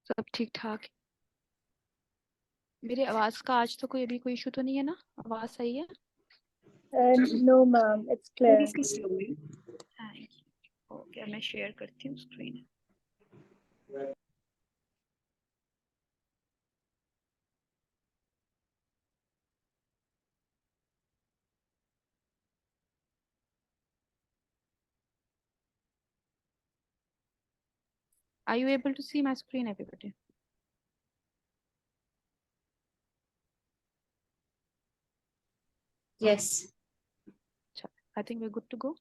सब ठीक ठाक। मेरे आवाज का आज तो कोई इशू तो नहीं है ना? आवाज सही है? No, ma'am, it's clear. Thank you. Okay, मैं शेयर करती हूँ screen. Are you able to see my screen, everybody? Yes. I think we're good to go.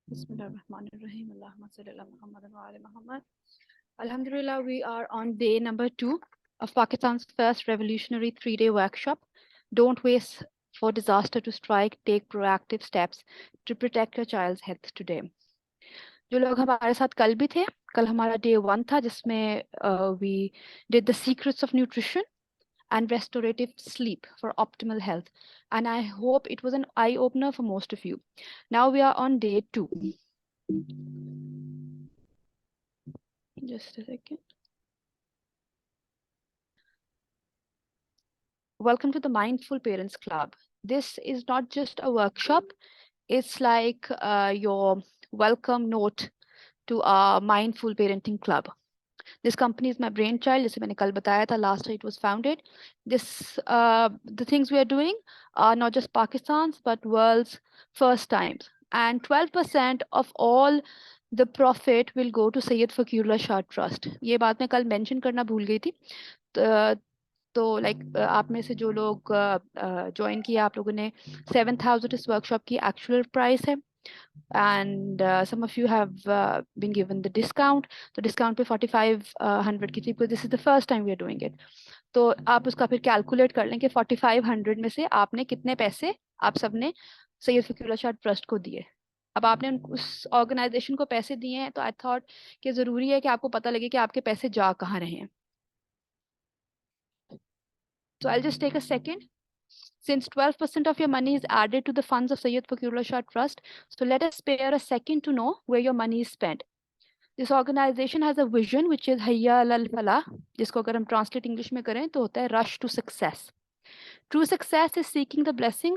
Bismillahirrahmanirrahim. Allahumma salli ala Muhammad wa ala Muhammad. Alhamdulillah, we are on day number 2 of Pakistan's first revolutionary 3-day workshop. Don't wait for disaster to strike. Take proactive steps to protect your child's health today. जो लोग हमारे साथ कल भी थे, कल हमारा day 1 था जिसमें we did the secrets of nutrition and restorative sleep for optimal health, and I hope it was an eye opener for most of you. Now we are on day 2. Just a second. Welcome to the Mindful Parents Club. This is not just a workshop, it's like your welcome note to our Mindful Parenting Club. This company is my brainchild. जैसे मैंने कल बताया था, last year it was founded. The things we are doing are not just Pakistan's but world's first times. And 12% of all the profit will go to Sayyid Fakirullah Shah Trust. ये बात मैं कल mention करना भूल गई थी. तो आप में से जो लोग ज्वाइन किया, आप लोगों ने 7,000 इस वर्कशॉप की एक्चुअल प्राइस है, and some of you have been given the discount. तो डिस्काउंट पे 4,500 की थी, this is the first time we are doing it. तो आप उसका फिर कैलकुलेट कर लें कि 4,500 में से आपने कितने पैसे आप सबने सैयद फकीरुल्लाह शाह ट्रस्ट को दिए. अब आपने उस ऑर्गेनाइजेशन को पैसे दिए हैं, तो आई थॉट कि ज़रूरी है कि आपको पता लगे कि आपके पैसे जा कहाँ रहे हैं. So I'll just take a second. Since 12% of your money is added to the funds of Sayyid Fakirullah Shah Trust, so let us spare a second to know where your money is spent. This organization has a vision which is Hayya Alal Falah, जिसको अगर हम translate English में करें तो होता है rush to success. True success is seeking the blessing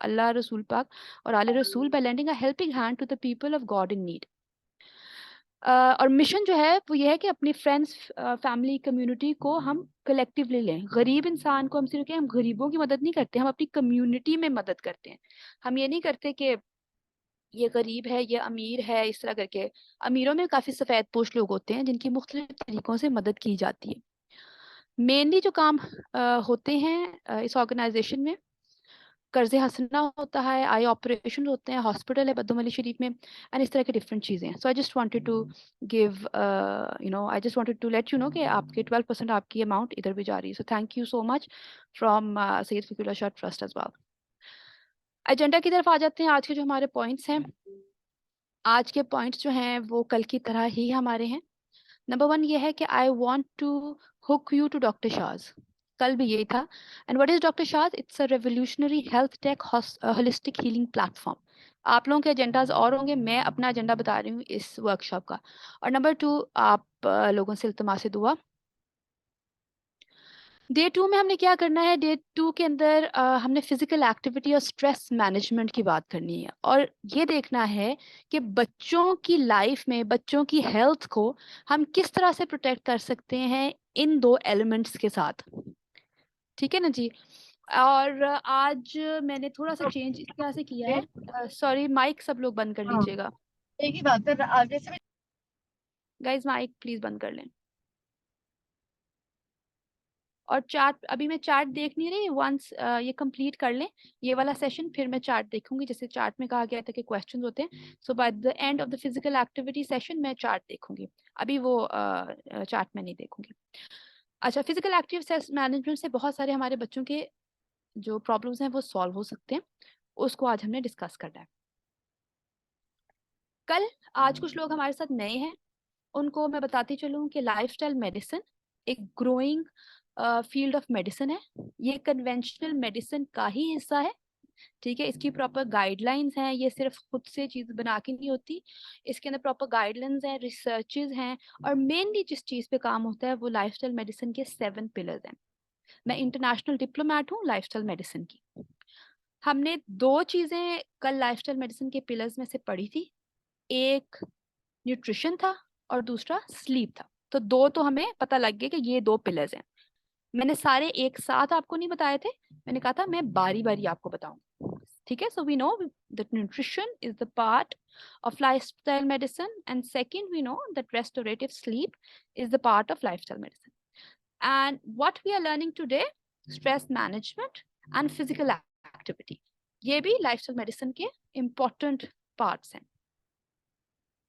Allah Rasul Pak और आले Rasul, by lending a helping hand to the people of God in need. और मिशन जो है वो ये है कि अपनी फ्रेंड्स, फैमिली, कम्युनिटी को हम कलेक्टिवली लें. गरीब इंसान को हम सिर्फ हम गरीबों की मदद नहीं करते, हम अपनी कम्युनिटी में मदद करते हैं. हम ये नहीं करते कि ये गरीब है, ये अमीर है, इस तरह करके. अमीरों में काफ़ी सफ़ेद पोश लोग होते हैं जिनकी मुख्तलिफ तरीक़ों से मदद की जाती है. मेनली जो काम होते हैं इस ऑर्गेनाइजेशन में, कर्ज़े हसना होता है, आई ऑपरेशन होते हैं, हॉस्पिटल है बद्दुम अली शरीफ में, एंड इस तरह की डिफरेंट चीज़ें हैं. So I just wanted to give I just wanted to let you know कि आपके 12% आपकी अमाउंट इधर भी जा रही है. So thank you so much from Syed Fakirullah Shah trust as well. Agenda की तरफ आ जाते हैं. आज के जो हमारे पॉइंट्स हैं, आज के पॉइंट्स जो हैं वो कल की तरह ही हमारे हैं. नंबर 1 ये है कि I want to hook you to doctor Shaz. कल भी यही था. And what is doctor Shaz? It's a revolutionary health tech holistic healing platform. आप लोगों के एजेंडाज और होंगे, मैं अपना एजेंडा बता रही हूँ इस वर्कशॉप का. और नंबर 2, आप लोगों से इल्तिमास दुआ. डे 2 में हमने क्या करना है? डे 2 के अंदर हमने फिजिकल एक्टिविटी और स्ट्रेस मैनेजमेंट की बात करनी है, और ये देखना है कि बच्चों की लाइफ में, बच्चों की हेल्थ को हम किस तरह से प्रोटेक्ट कर सकते हैं इन 2 एलिमेंट्स के साथ. ठीक है ना जी? और आज मैंने थोड़ा सा चेंज इस तरह से किया है. सॉरी, माइक सब लोग बंद कर लीजिएगा. एक ही बात है, आगे से गाइज माइक प्लीज बंद कर लें. और चार्ट, अभी मैं चार्ट देख नहीं रही. वंस ये कंप्लीट कर लें ये वाला सेशन, फिर मैं चार्ट देखूंगी. जैसे चार्ट में कहा गया था कि क्वेश्चंस होते हैं, so by the end of the physical activity session मैं चार्ट देखूंगी. अभी वो चार्ट में नहीं देखूंगी. अच्छा, फिजिकल एक्टिव स्ट्रेस मैनेजमेंट से बहुत सारे हमारे बच्चों के जो प्रॉब्लम्स हैं वो सॉल्व हो सकते हैं, उसको आज हमने डिस्कस करना है। कल आज कुछ लोग हमारे साथ नए हैं, उनको मैं बताती चलूँ कि लाइफस्टाइल मेडिसिन एक ग्रोइंग फील्ड ऑफ मेडिसिन है। ये कन्वेंशनल मेडिसिन का ही हिस्सा है, ठीक है। इसकी प्रॉपर गाइडलाइंस हैं, ये सिर्फ खुद से चीज बना के नहीं होती, इसके अंदर प्रॉपर गाइडलाइंस हैं, रिसर्चेज हैं, और मेनली जिस चीज पे काम होता है वो लाइफस्टाइल मेडिसिन के 7 पिलर्स हैं। मैं इंटरनेशनल डिप्लोमेट हूँ लाइफस्टाइल मेडिसिन की। हमने 2 चीजें कल लाइफस्टाइल मेडिसिन के पिलर्स में से पढ़ी थी, एक न्यूट्रिशन था और दूसरा स्लीप था। तो 2 तो हमें पता लग गया कि ये 2 पिलर्स हैं। मैंने सारे एक साथ आपको नहीं बताए थे, मैंने कहा था मैं बारी बारी आपको बताऊं, ठीक है। So we know that nutrition is the part of lifestyle medicine, and second we know that restorative sleep is the part of lifestyle medicine. And what we are learning today, stress management and physical activity, ये भी lifestyle medicine के important parts हैं।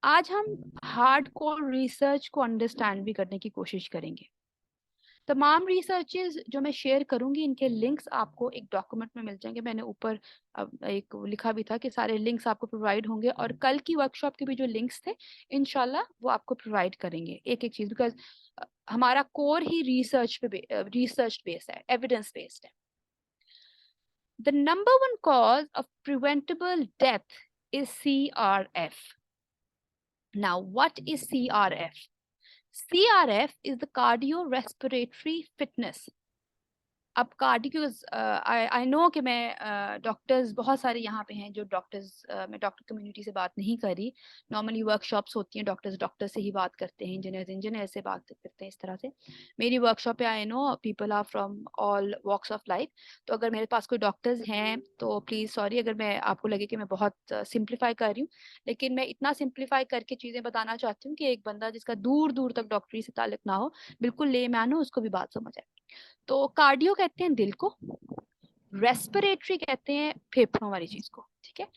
आज हम hardcore research को understand भी करने की कोशिश करेंगे। तमाम रिसर्चेस जो मैं शेयर करूंगी, इनके लिंक्स आपको एक डॉक्यूमेंट में मिल जाएंगे। मैंने ऊपर एक लिखा भी था कि सारे लिंक्स आपको प्रोवाइड होंगे, और कल की वर्कशॉप के भी जो लिंक्स थे इंशाल्लाह वो आपको प्रोवाइड करेंगे एक एक चीज, बिकॉज हमारा कोर ही रिसर्च बेस्ड है, एविडेंस बेस्ड है। The number 1 cause of preventable death is CRF. Now, what is CRF? CRF is the cardiorespiratory fitness. अब कार्डियो, आई नो कि मैं डॉक्टर्स बहुत सारे यहाँ पे हैं जो डॉक्टर्स, मैं डॉक्टर कम्युनिटी से बात नहीं कर रही। नॉर्मली वर्कशॉप्स होती हैं, डॉक्टर से ही बात करते हैं, इंजीनियर से बात करते हैं, इस तरह से। मेरी वर्कशॉप पे I know people are from all walks of life. तो अगर मेरे पास कोई डॉक्टर्स हैं तो प्लीज़ सॉरी अगर मैं आपको लगे कि मैं बहुत सिंप्लीफाई कर रही हूँ, लेकिन मैं इतना सिंप्लीफाई करके चीज़ें बताना चाहती हूँ कि एक बंदा जिसका दूर दूर तक डॉक्टरी से ताल्लुक ना हो, बिल्कुल लेमैन हो, उसको भी बात समझ आए। तो कार्डियो कहते हैं दिल को, रेस्पिरेटरी कहते हैं फेफड़ों वाली चीज को, ठीक है।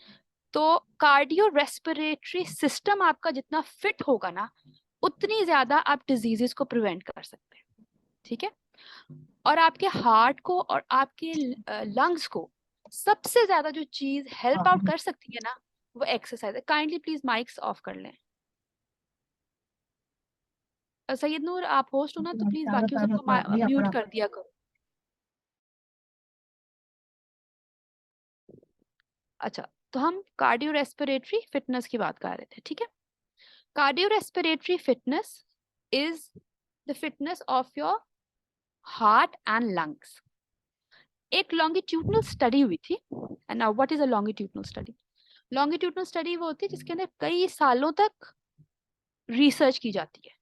तो कार्डियो रेस्पिरेटरी सिस्टम आपका जितना फिट होगा ना, उतनी ज्यादा आप डिजीजेस को प्रिवेंट कर सकते हैं, ठीक है। और आपके हार्ट को और आपके लंग्स को सबसे ज्यादा जो चीज हेल्प आउट कर सकती है ना, वो एक्सरसाइज है। काइंडली प्लीज माइक्स ऑफ कर लें। सैयद नूर, आप होस्ट हो ना, तो प्लीज बाकियों सबको म्यूट कर दिया करो। अच्छा, तो हम कार्डियो रेस्पिरेटरी फिटनेस की बात कर रहे थे, ठीक है। Cardio respiratory fitness is the fitness of your heart and lungs. एक लॉन्गिट्यूडनल स्टडी हुई थी, and now what is a longitudinal study? Longitudinal study वो होती है जिसके अंदर कई सालों तक रिसर्च की जाती है।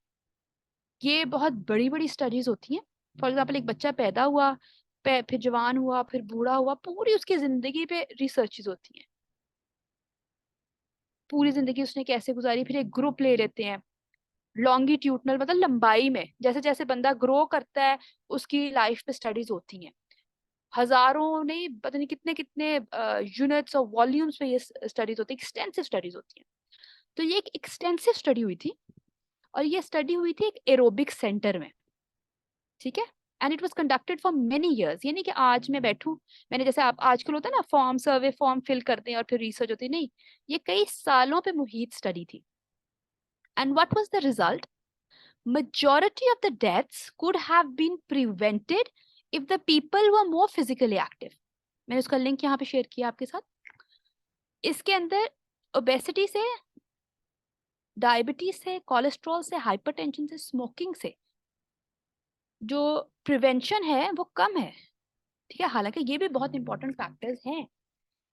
ये बहुत बड़ी बड़ी स्टडीज होती हैं। फॉर एग्जाम्पल, एक बच्चा पैदा हुआ, फिर जवान हुआ, फिर बूढ़ा हुआ, पूरी उसकी जिंदगी पे रिसर्चेज होती हैं। पूरी जिंदगी उसने कैसे गुजारी, फिर एक ग्रुप ले लेते हैं। लॉन्गिट्यूडनल मतलब लंबाई में, जैसे जैसे बंदा ग्रो करता है उसकी लाइफ पे स्टडीज होती हैं। हजारों नहीं, पता नहीं कितने कितने यूनिट्स और वॉल्यूम्स में ये स्टडीज होती है, एक्सटेंसिव स्टडीज होती हैं। तो ये एक एक्सटेंसिव स्टडी हुई थी, और ये स्टडी हुई थी एक एरोबिक सेंटर में, ठीक है। And it was conducted for many years. ये नहीं कि आज मैं बैठूं, मैंने जैसे आप आजकल होता है ना फॉर्म, सर्वे फॉर्म फिल करते हैं और फिर रिसर्च होती है, नहीं, ये कई सालों पे मुहित स्टडी थी। And what was the result? Majority of the deaths could have been prevented if the people were more physically active. मैंने उसका लिंक यहाँ पे शेयर किया आपके साथ। इसके अंदर ओबेसिटी से, डायबिटीज से, कोलेस्ट्रॉल से, हाइपरटेंशन से, स्मोकिंग से जो प्रिवेंशन है वो कम है, ठीक है। हालांकि ये भी बहुत इंपॉर्टेंट फैक्टर्स हैं,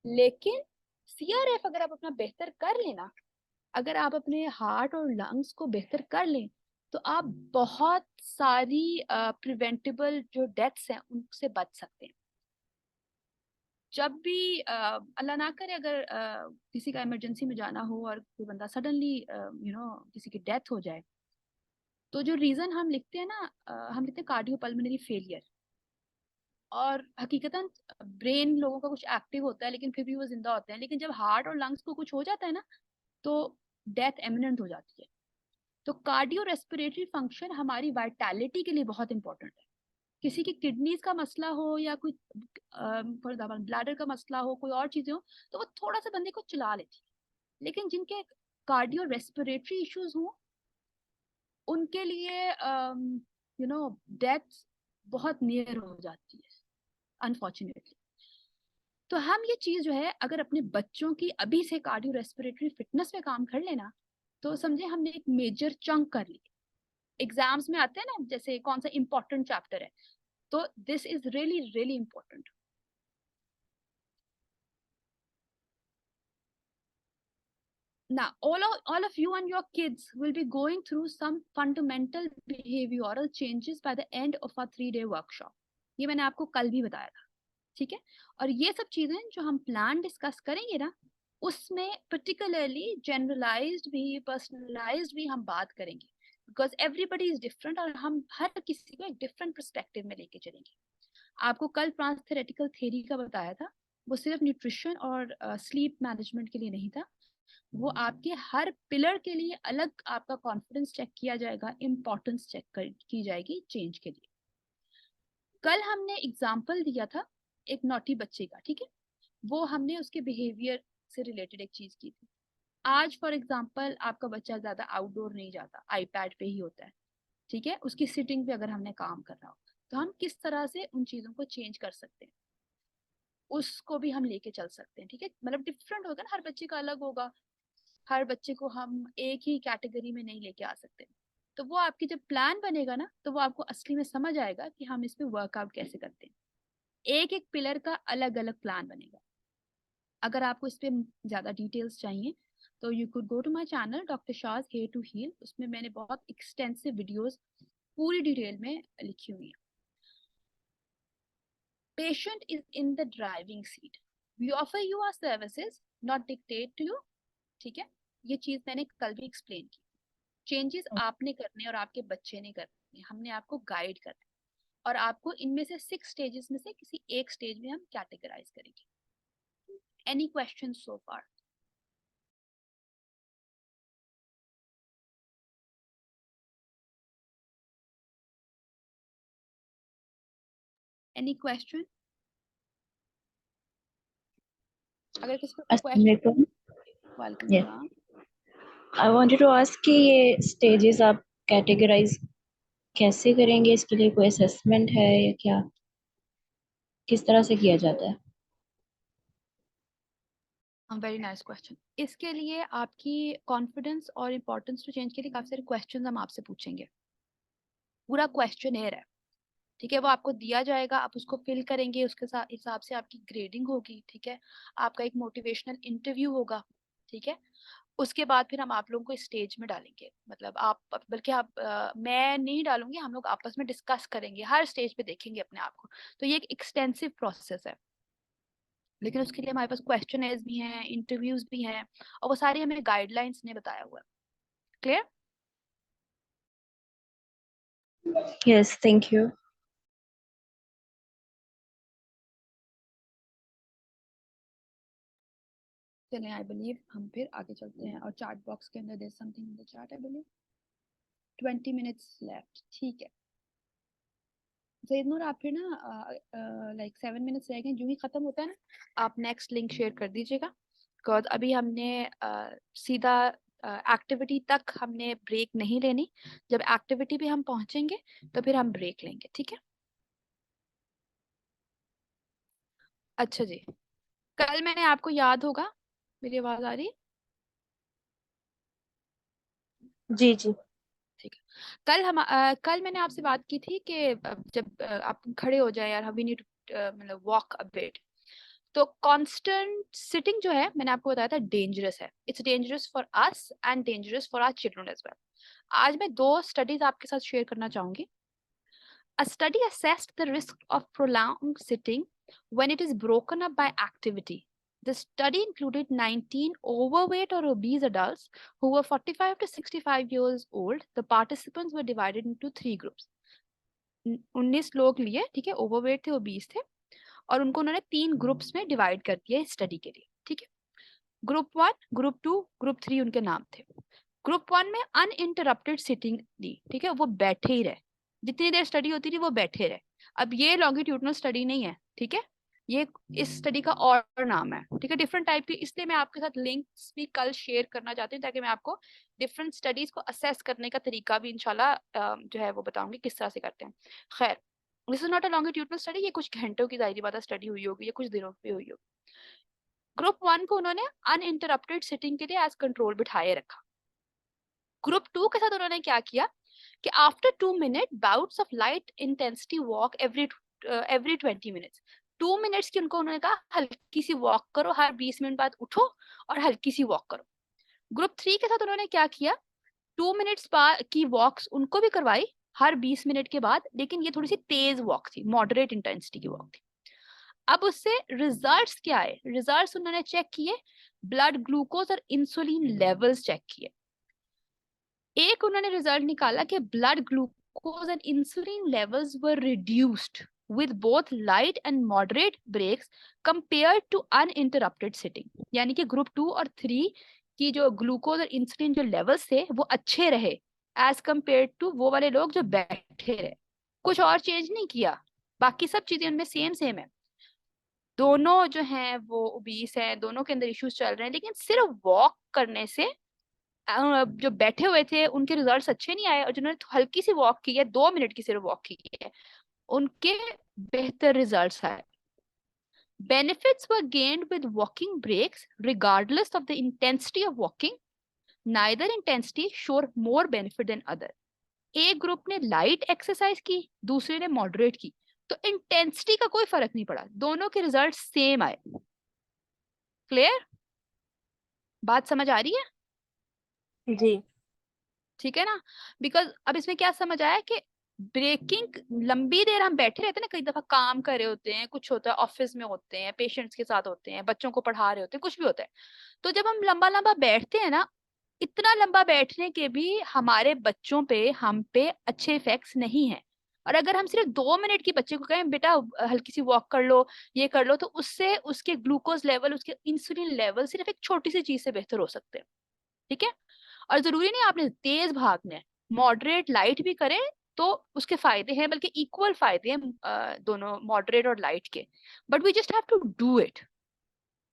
लेकिन CRF अगर आप अपना बेहतर कर लेना, अगर आप अपने हार्ट और लंग्स को बेहतर कर लें, तो आप बहुत सारी प्रिवेंटेबल जो डेथ्स हैं उनसे बच सकते हैं। जब भी अल्लाह ना करे अगर किसी का इमरजेंसी में जाना हो और कोई बंदा सडनली किसी की डेथ हो जाए, तो जो रीजन हम लिखते हैं ना, हम लिखते हैं कार्डियोपल्मोनरी फेलियर। और हकीकतन ब्रेन लोगों का कुछ एक्टिव होता है लेकिन फिर भी वो जिंदा होते हैं, लेकिन जब हार्ट और लंग्स को कुछ हो जाता है ना, तो डेथ एमिनेंट हो जाती है। तो कार्डियो रेस्पिरेटरी फंक्शन हमारी वाइटैलिटी के लिए बहुत इंपॉर्टेंट है। किसी की किडनीज का मसला हो या कोई फॉर एग्जाम्पल ब्लैडर का मसला हो, कोई और चीजें हो, तो वो थोड़ा सा बंदे को चला लेती है। लेकिन जिनके कार्डियो रेस्पिरेटरी इश्यूज हो उनके लिए डेथ बहुत नियर हो जाती है अनफॉर्चुनेटली। तो हम ये चीज जो है अगर अपने बच्चों की अभी से कार्डियो रेस्पिरेटरी फिटनेस पे काम कर लेना, तो समझे हमने एक मेजर चंक कर ली। एग्जाम्स में आते हैं ना, जैसे कौन सा इंपॉर्टेंट चैप्टर है, तो this is really really important. Now, all of you and your kids will be going through some fundamental behavioral changes by the end of our 3-day workshop. ये मैंने आपको कल भी बताया था, ठीक है। और ये सब चीजें जो हम प्लान डिस्कस करेंगे ना, उसमें पर्टिकुलरली जनरलाइज्ड भी पर्सनलाइज्ड भी हम बात करेंगे, बिकॉज एवरीबडी इज डिफरेंट और हम हर किसी को एक डिफरेंट पर्सपेक्टिव में लेके चलेंगे। आपको कल ट्रांस थेरेटिकल थ्योरी का बताया था, वो सिर्फ न्यूट्रिशन और स्लीप मैनेजमेंट के लिए नहीं था, वो आपके हर पिलर के लिए अलग आपका कॉन्फिडेंस चेक किया जाएगा, इंपॉर्टेंस चेक की जाएगी चेंज के लिए। कल हमने एग्जाम्पल दिया था एक नॉटी बच्चे का, ठीक है, वो हमने उसके बिहेवियर से रिलेटेड एक चीज की थी। आज फॉर एग्जाम्पल आपका बच्चा ज्यादा आउटडोर नहीं जाता, आईपैड पे ही होता है, ठीक है, उसकी सिटिंग पे अगर हमने काम कर रहा हो, तो हम किस तरह से उन चीजों को चेंज कर सकते हैं, उसको भी हम लेके चल सकते हैं, ठीक है। मतलब डिफरेंट होगा ना, हर बच्चे का अलग होगा, हर बच्चे को हम एक ही कैटेगरी में नहीं लेके आ सकते। तो वो आपकी जब प्लान बनेगा ना, तो वो आपको असली में समझ आएगा कि हम इस पे वर्कआउट कैसे करते हैं। एक एक पिलर का अलग अलग प्लान बनेगा। अगर आपको इस पे ज्यादा डिटेल्स चाहिए तो you could go to my channel doctor Shaz here to heal, उसमें मैंने बहुत एक्सटेंसिव वीडियोस पूरी डिटेल में लिखी हुई है। Patient is in the driving seat, we offer you our services not dictate to you, ठीक है। ये चीज मैंने कल भी एक्सप्लेन की। चेंजेस आपने करने और आपके बच्चे ने करने, हमने आपको गाइड करना, और आपको इनमें से 6 स्टेजेस में से किसी एक स्टेज में हम कैटेगराइज करेंगे। Any question so far? Any question? अगर किसी को क्वेश्चन, वेलकम सलाम। I wanted to ask कि ये स्टेजेस आप कैटेगराइज कैसे करेंगे, इसके लिए कोई असेसमेंट है या क्या, किस तरह से किया जाता है? Very nice question. इसके लिए आपकी कॉन्फिडेंस और इम्पोर्टेंस टू चेंज के लिए काफी सारे क्वेश्चन हम आपसे पूछेंगे। पूरा क्वेश्चनेयर है, ठीक है, वो आपको दिया जाएगा, आप उसको फिल करेंगे, उसके साथ हिसाब से आपकी ग्रेडिंग होगी, ठीक है। आपका एक मोटिवेशनल इंटरव्यू होगा, ठीक है। उसके बाद फिर हम आप लोगों को स्टेज में डालेंगे, मतलब आप, बल्कि आप मैं नहीं डालूंगी, हम लोग आपस में डिस्कस करेंगे, हर स्टेज पे देखेंगे अपने आप को। तो ये एक एक्सटेंसिव प्रोसेस है, लेकिन उसके लिए हमारे पास क्वेश्चनर्स भी हैं, इंटरव्यूज भी हैं, और वो सारी हमें गाइडलाइंस ने बताया हुआ है। क्लियर? Yes, thank you. चलें, आई बिलीव हम फिर आगे चलते हैं। और चैट बॉक्स के अंदर there something in the chat, I believe 20 minutes left, ठीक है। आप फिर ना लाइक 7 मिनट्स रह गए, जो ही खत्म होता है ना, आप नेक्स्ट लिंक शेयर कर दीजिएगा, बिकॉज अभी हमने सीधा एक्टिविटी तक हमने ब्रेक नहीं लेनी। जब एक्टिविटी पे हम पहुंचेंगे तो फिर हम ब्रेक लेंगे, ठीक है। अच्छा जी, कल मैंने आपको याद होगा, मेरी आवाज आ रही? जी जी। ठीक है। कल मैंने आपसे बात की थी कि जब आप खड़े हो जाए यार, वी नीड मतलब वॉक अ बिट, तो कांस्टेंट सिटिंग जो है, मैंने आपको बताया था डेंजरस है। It's dangerous for us and dangerous for our children as well. आज मैं 2 स्टडीज आपके साथ शेयर करना चाहूंगी। A study assessed the risk of prolonged sitting when it is broken up by activity. The study included 19 overweight or obese adults who were 45 to 65 years old. The participants were divided into 3 groups. 19 लोग लिए, ठीक है, overweight थे, obese थे, और उनको उन्होंने 3 groups में डिवाइड कर दिया इस स्टडी के लिए, ठीक है। ग्रुप 1, ग्रुप 2, ग्रुप 3 उनके नाम थे। ग्रुप 1 में अनइंटरप्टेड सिटिंग दी, ठीक है, वो बैठे ही रहे, जितनी देर स्टडी होती थी वो बैठे रहे। अब ये लॉन्गिट्यूडनल स्टडी नहीं है, ठीक है, ये इस स्टडी का और नाम है, ठीक है, डिफरेंट टाइप की, इसलिए मैं आपके साथ लिंक्स भी कल शेयर करना चाहती हूँ ताकि मैं आपको डिफरेंट स्टडीज को असेस करने का तरीका भी इंशाल्लाह जो है वो बताऊंगी किस तरह से करते हैं। खैर, this is not a longitudinal study, ये कुछ घंटों की जाहिर बात है स्टडी हुई होगी, ये कुछ दिनों की हुई होगी। ग्रुप 1 को उन्होंने अनइंटरप्टेड सिटिंग के लिए एज कंट्रोल बिठाए रखा। ग्रुप 2 के साथ उन्होंने क्या किया कि after 2 minute bouts of light intensity walk every 20 minutes, 2 minutes की उनको उन्होंने कहा हल्की सी वॉक करो, हर 20 मिनट बाद उठो और हल्की सी वॉक करो। ग्रुप 3 के साथ उन्होंने क्या किया, 2 मिनट्स की वॉक्स उनको भी करवाई हर 20 मिनट के बाद, लेकिन ये थोड़ी सी तेज वॉक थी, मॉडरेट इंटेंसिटी की वॉक थी। अब उससे रिजल्ट्स क्या आए, रिजल्ट्स उन्होंने चेक किए, ब्लड ग्लूकोज और इंसुलिन लेवल्स चेक किए। एक उन्होंने रिजल्ट निकाला कि blood glucose and insulin levels were reduced with both light and moderate breaks compared to uninterrupted sitting, यानी कि ग्रुप 2 और 3 की जो ग्लूकोज और इंसुलिन जो लेवल्स थे वो अच्छे रहे एज कंपेयर टू वो वाले लोग जो बैठे रहे। कुछ और चेंज नहीं किया, बाकी सब चीजें उनमें सेम सेम है, दोनों जो हैं वो ओबीस हैं, दोनों के अंदर इश्यूज चल रहे हैं, लेकिन सिर्फ वॉक करने से जो बैठे हुए थे उनके रिजल्ट्स अच्छे नहीं आए, और जिन्होंने हल्की सी वॉक की है, 2 मिनट की सिर्फ वॉक की है, उनके बेहतर रिजल्ट्स आए। Benefits were gained with walking breaks regardless of the intensity of walking. Neither intensity showed more benefit than other. एक ग्रुप ने लाइट एक्सरसाइज की, दूसरे ने मॉडरेट की, तो इंटेंसिटी का कोई फर्क नहीं पड़ा, दोनों के रिजल्ट सेम आए। क्लियर, बात समझ आ रही है जी। ठीक है ना? बिकॉज अब इसमें क्या समझ आया कि ब्रेकिंग, लंबी देर हम बैठे रहते हैं ना, कई दफा काम कर रहे होते हैं, कुछ होता है ऑफिस में होते हैं, पेशेंट्स के साथ होते हैं, बच्चों को पढ़ा रहे होते हैं, कुछ भी होता है, तो जब हम लंबा लंबा बैठते हैं ना, इतना लंबा बैठने के भी हमारे बच्चों पे, हम पे अच्छे इफेक्ट्स नहीं है। और अगर हम सिर्फ 2 मिनट की बच्चे को कहें बेटा हल्की सी वॉक कर लो, ये कर लो, तो उससे उसके ग्लूकोज लेवल, उसके इंसुलिन लेवल सिर्फ एक छोटी सी चीज से बेहतर हो सकते हैं, ठीक है? और जरूरी नहीं आपने तेज भागना है, मॉडरेट लाइट भी करें तो उसके फायदे हैं, बल्कि इक्वल फायदे हैं दोनों मॉडरेट और लाइट के, but we just have to do it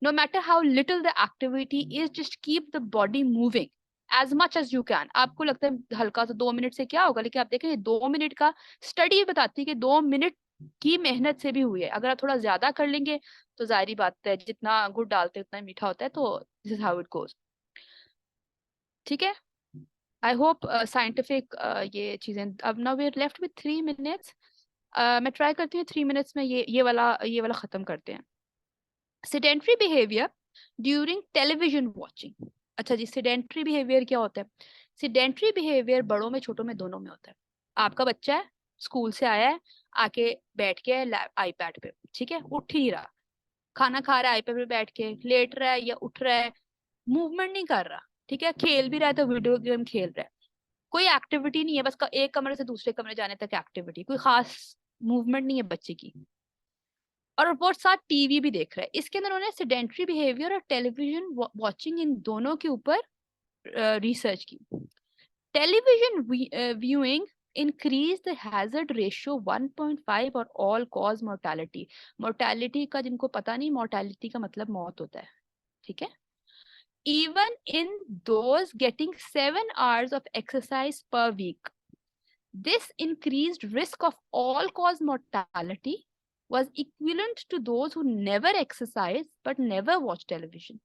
no matter how little the activity is, just keep the body moving as much as you can। आपको लगता है हल्का सा 2 मिनट से क्या होगा, लेकिन आप देखें 2 मिनट का स्टडी बताती है कि 2 मिनट की मेहनत से भी हुई है। अगर आप थोड़ा ज्यादा कर लेंगे तो जाहिर बात है जितना गुड़ डालते हैं उतना मीठा होता है, तो this is how it goes, ठीक है? आई होप साइंटिफिक ये चीजें। अब now we are left with 3 minutes, मैं ट्राई करती हूँ 3 मिनट्स में ये वाला खत्म करते हैं। Sedentary behaviour during television watching. अच्छा जी, सेडेंटरी बिहेवियर क्या होता है? सेडेंटरी बिहेवियर बड़ों में छोटों में दोनों में होता है। आपका बच्चा है, स्कूल से आया है, आके बैठ के आईपैड पे, ठीक है, उठ ही रहा, खाना खा रहा है आईपैड पे बैठ के, लेट रहा है या उठ रहा है, मूवमेंट नहीं कर रहा, ठीक है, खेल भी रहा है तो वीडियो गेम खेल रहा है, कोई एक्टिविटी नहीं है, बस एक कमरे से दूसरे कमरे जाने तक एक्टिविटी, कोई खास मूवमेंट नहीं है बच्चे की, और वो साथ टीवी भी देख रहा है। इसके अंदर उन्होंने सेडेंटरी बिहेवियर और टेलीविजन वॉचिंग इन दोनों के ऊपर रिसर्च की। Television viewing increase the hazard ratio 1.5 और all cause mortality। मोर्टेलिटी का जिनको पता नहीं, मोर्टेलिटी का मतलब मौत होता है, ठीक है? Even in those getting 7 hours of exercise per week, this increased risk of all cause mortality was equivalent to those who never exercise but never watch television।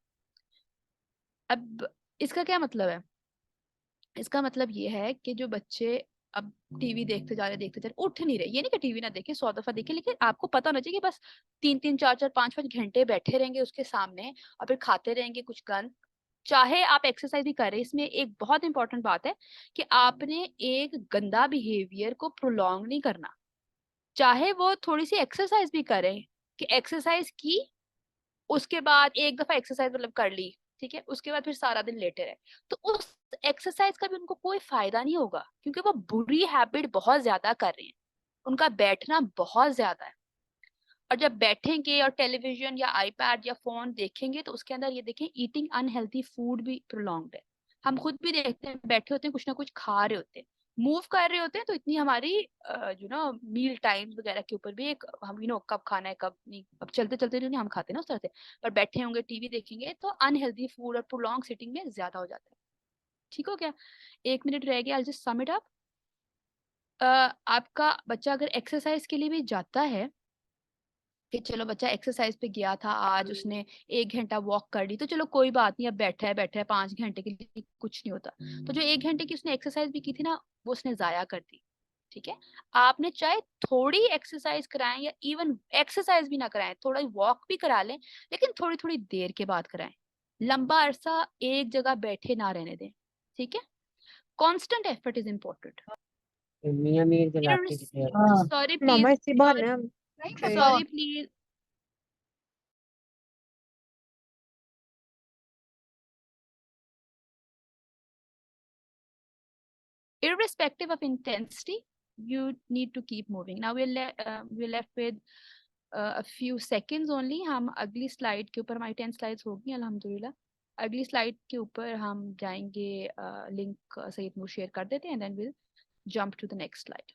अब इसका क्या मतलब है? इसका मतलब ये है कि जो बच्चे अब टीवी देखते जा रहे उठ नहीं रहे, ये नहीं कि टीवी ना देखे, 100 दफा देखे, लेकिन आपको पता होना चाहिए कि बस 3-3 4-4 5-5 घंटे बैठे रहेंगे उसके सामने और फिर खाते रहेंगे कुछ गन, चाहे आप एक्सरसाइज भी करें। इसमें एक बहुत इंपॉर्टेंट बात है कि आपने एक गंदा बिहेवियर को प्रोलॉन्ग नहीं करना, चाहे वो थोड़ी सी एक्सरसाइज भी करें, कि एक्सरसाइज की उसके बाद एक दफा एक्सरसाइज मतलब कर ली, ठीक है, उसके बाद फिर सारा दिन लेटे रहे, तो उस एक्सरसाइज का भी उनको कोई फायदा नहीं होगा, क्योंकि वो बुरी हैबिट बहुत ज्यादा कर रहे हैं, उनका बैठना बहुत ज्यादा है। और जब बैठेंगे और टेलीविजन या आईपैड या फोन देखेंगे तो उसके अंदर ये देखें ईटिंग अनहेल्थी फूड भी प्रोलॉन्ग्ड है। हम खुद भी देखते हैं, बैठे होते हैं, कुछ ना कुछ खा रहे होते हैं, मूव कर रहे होते हैं, तो इतनी हमारी मील टाइम्स वगैरह के ऊपर भी एक हम कब खाना है कब नहीं, अब चलते चलते जो नहीं हम खाते ना उस तरह से, पर बैठे होंगे टीवी देखेंगे तो अनहेल्दी फूड और प्रोलॉन्ग सिटिंग में ज्यादा हो जाता है। ठीक हो गया? 1 मिनट रह गया, I just sum it up. आपका बच्चा अगर एक्सरसाइज के लिए भी जाता है कि चलो बच्चा एक्सरसाइज पे गया था आज, उसने 1 घंटा वॉक कर ली, तो चलो कोई बात नहीं, अब बैठा है 5 घंटे के लिए, कुछ नहीं होता। तो जो 1 घंटे की उसने एक्सरसाइज भी की थी ना, वो उसने जाया कर दी। ठीक है? आपने चाहे थोड़ी एक्सरसाइज कराएं या इवन एक्सरसाइज भी ना कराएं, थोड़ा वॉक भी करा लें, लेकिन थोड़ी थोड़ी देर के बाद कराएं। लंबा अरसा एक जगह बैठे ना रहने दें। ठीक है? Constant effort is important. मियाँ मीर जलाते थे। सॉरी मामा प्लीज, इसी बहाने हम sorry please, irrespective of intensity, you need to keep moving. Now we're left with a few seconds only. हम अगली स्लाइड के ऊपर, हमारी 10 स्लाइड्स होगी अल्हम्दुलिल्लाह। अगली स्लाइड के ऊपर हम जाएंगे, लिंक सैयद नूर शेयर कर देते हैं, and then we'll jump to the next slide.